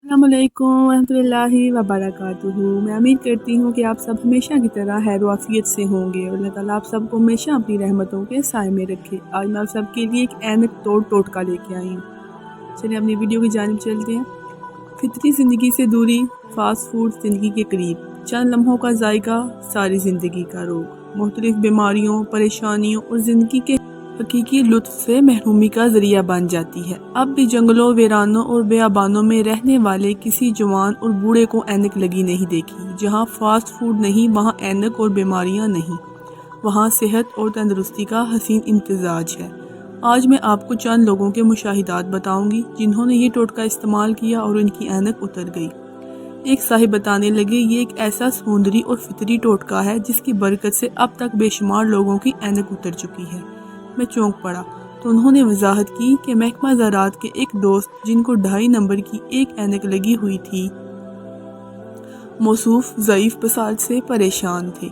अस्सलामुअलैकुम वरहमतुल्लाहि वबरकातुहू। मैं उम्मीद करती हूँ कि आप सब हमेशा की तरह खैर व आफियत से होंगे और अल्लाह ताला आप सबको हमेशा अपनी रहमतों के साए में रखे। आज मैं आप सबके लिए एक ऐनक तोड़ टोटका लेके आई हूँ। चलिए अपनी वीडियो की जानिब चलते हैं। फितरी ज़िंदगी से दूरी, फास्ट फूड ज़िंदगी के करीब, चंद लम्हों का जायका, सारी ज़िंदगी का रोग, मुख्तलिफ बीमारियों, परेशानियों और ज़िंदगी के हकीकी लुत्फ़ से महरूमी का ज़रिया बन जाती है। अब भी जंगलों, वीरानों और बेआबानों में रहने वाले किसी जवान और बूढ़े को ऐनक लगी नहीं देखी। जहाँ फास्ट फूड नहीं, वहाँ ऐनक और बीमारियाँ नहीं, वहाँ सेहत और तंदुरुस्ती का हसीन इम्तिजाज है। आज मैं आपको चंद लोगों के मुशाहिदात बताऊंगी जिन्होंने ये टोटका इस्तेमाल किया और उनकी ऐनक उतर गई। एक साहिब बताने लगे, ये एक ऐसा समुंदरी और फितरी टोटका है जिसकी बरकत से अब तक बेशुमार लोगों की ऐनक उतर चुकी है। मैं चौंक पड़ा तो उन्होंने वजाहत की कि महकमा ज़राअत के एक दोस्त जिनको 2.5 नंबर की एक ऐनक लगी हुई थी, मौसूफ ज़ईफ़ बसार से परेशान थे।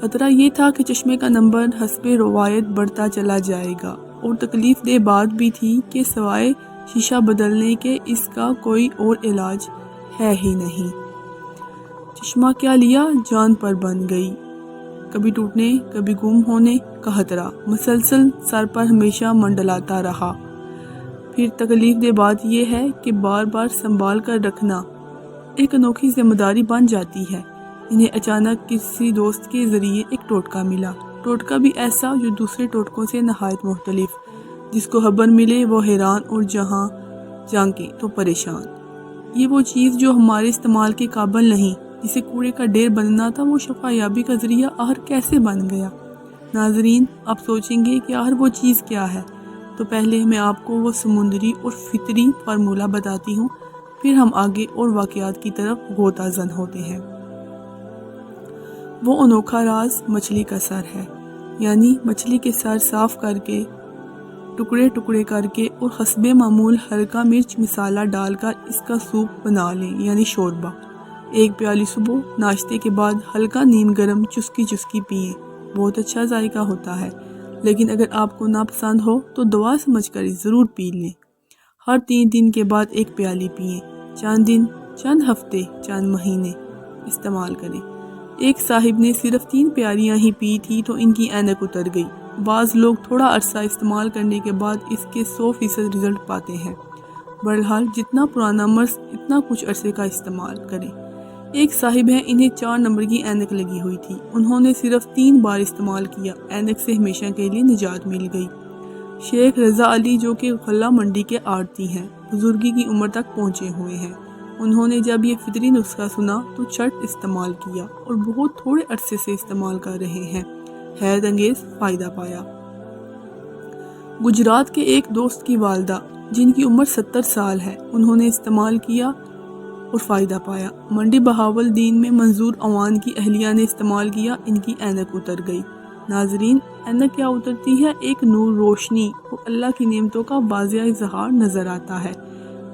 खतरा ये था कि चश्मे का नंबर हस्बे रवायत बढ़ता चला जाएगा और तकलीफ दे बात भी थी कि सवाए शीशा बदलने के इसका कोई और इलाज है ही नहीं। चश्मा क्या लिया, जान पर बन गई। कभी टूटने कभी गुम होने का खतरा मुसलसल सर पर हमेशा मंडलाता रहा। फिर तकलीफ दे बात यह है कि बार बार संभाल कर रखना एक अनोखी जिम्मेदारी बन जाती है। इन्हें अचानक किसी दोस्त के ज़रिए एक टोटका मिला। टोटका भी ऐसा जो दूसरे टोटकों से नहायत मुख्तलिफ। जिसको खबर मिले वो हैरान और जहाँ झांके तो परेशान। ये वो चीज़ जो हमारे इस्तेमाल के काबिल नहीं, जिसे कूड़े का ढेर बनना था, वो शफायाबी का ज़रिया आखिर कैसे बन गया। नाजरीन, आप सोचेंगे कि आखिर वो चीज़ क्या है, तो पहले मैं आपको वो समुंदरी और फितरी फार्मूला बताती हूँ, फिर हम आगे और वाक़यात की तरफ गोताज़न होते हैं। वो अनोखा राज मछली का सर है। यानी मछली के सर साफ़ करके, टुकड़े टुकड़े करके और हस्बे मामूल हल्का मिर्च मसाला डालकर इसका सूप बना लें, यानी शोरबा। 1 प्याली सुबह नाश्ते के बाद हल्का नीम गरम चुस्की चुस्की पिएं। बहुत अच्छा जायका होता है, लेकिन अगर आपको नापसंद हो तो दवा समझकर ज़रूर पी लें। हर 3 दिन के बाद 1 प्याली पिएं। चंद दिन, चंद हफ्ते, चंद महीने इस्तेमाल करें। एक साहिब ने सिर्फ 3 प्यालियाँ ही पी थी तो इनकी ऐनक उतर गई। बाज़ लोग थोड़ा अरसा इस्तेमाल करने के बाद इसके 100% रिज़ल्ट पाते हैं। बहरहाल जितना पुराना मर्ज़ इतना कुछ अरसे का इस्तेमाल करें। एक साहिब हैं, इन्हें 4 नंबर की ऐनक लगी हुई थी। उन्होंने सिर्फ 3 बार इस्तेमाल किया, ऐनक से हमेशा के लिए निजात मिल गई। शेख रज़ा अली जो कि गल्ला मंडी के आड़ती हैं, बुजुर्गी की उम्र तक पहुँचे हुए हैं। उन्होंने जब ये फितरी नुस्खा सुना तो छट इस्तेमाल किया और बहुत थोड़े अरसे से इस्तेमाल कर रहे हैं। हैरत अंगेज फ़ायदा पाया। गुजरात के एक दोस्त की वालदा जिनकी उम्र 70 साल है, उन्होंने इस्तेमाल किया और फ़ायदा पाया। मंडी बहावलदीन में मंजूर अवान की अहलिया ने इस्तेमाल किया, इनकी ऐनक उतर गई। नाजरीन, ऐनक क्या उतरती है, एक नूर, रोशनी और अल्लाह की नेमतों का बाज़िया इज़हार नज़र आता है।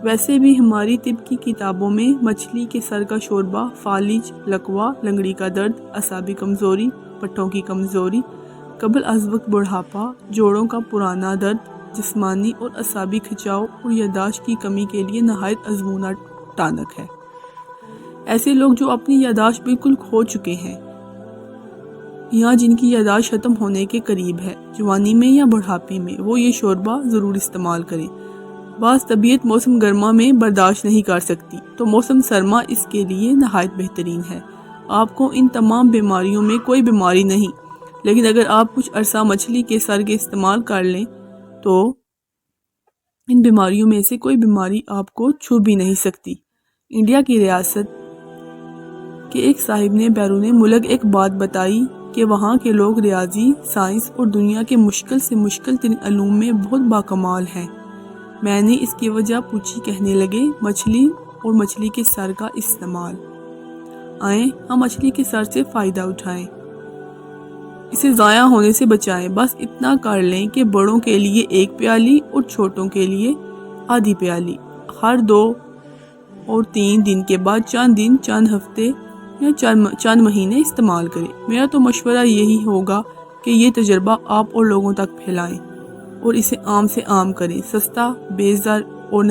वैसे भी हमारी तिब की किताबों में मछली के सर का शोरबा, फालिज, लकवा, लंगड़ी का दर्द, असाबी कमज़ोरी, पट्टों की कमज़ोरी, कबल अज़ वक्त बुढ़ापा, जोड़ों का पुराना दर्द, जिस्मानी और असाबी खिंचाव और यादाश्त की कमी के लिए नहायत आज़मूना टानक है। ऐसे लोग जो अपनी यादाश्त बिल्कुल खो चुके हैं या जिनकी यादाश्त ख़त्म होने के करीब है, जवानी में या बुढ़ापे में, वो ये शोरबा ज़रूर इस्तेमाल करें। बाज़ तबीयत मौसम गर्मा में बर्दाश्त नहीं कर सकती तो मौसम सरमा इसके लिए नहायत बेहतरीन है। आपको इन तमाम बीमारियों में कोई बीमारी नहीं, लेकिन अगर आप कुछ अरसा मछली के सर के इस्तेमाल कर लें तो इन बीमारियों में से कोई बीमारी आपको छू भी नहीं सकती। इंडिया की रियासत के एक साहिब ने बैरून मुल्क एक बात बताई कि वहाँ के लोग रियाजी, साइंस और दुनिया के मुश्किल से मुश्किल तरीन अलूम में बहुत बाकमाल हैं। मैंने इसकी वजह पूछी, कहने लगे मछली और मछली के सर का इस्तेमाल। आए हम मछली के सर से फ़ायदा उठाएं, इसे ज़ाया होने से बचाएं। बस इतना कर लें कि बड़ों के लिए 1 प्याली और छोटों के लिए आधी प्याली हर 2 और 3 दिन के बाद चंद दिन, चंद हफ्ते या चंद महीने इस्तेमाल करें। मेरा तो मशवरा यही होगा कि ये तजर्बा आप और लोगों तक फैलाएं और इसे आम से आम करें। सस्ता, बेज़र और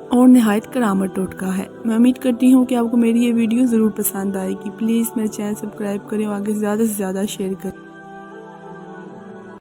اور نہایت کرامت ٹوٹکا ہے۔ میں امید کرتی ہوں کہ آپ کو میری یہ ویڈیو ضرور پسند آئے گی۔ پلیز میرے چینل سبسکرائب کریں اور آگے زیادہ سے زیادہ شیئر کریں۔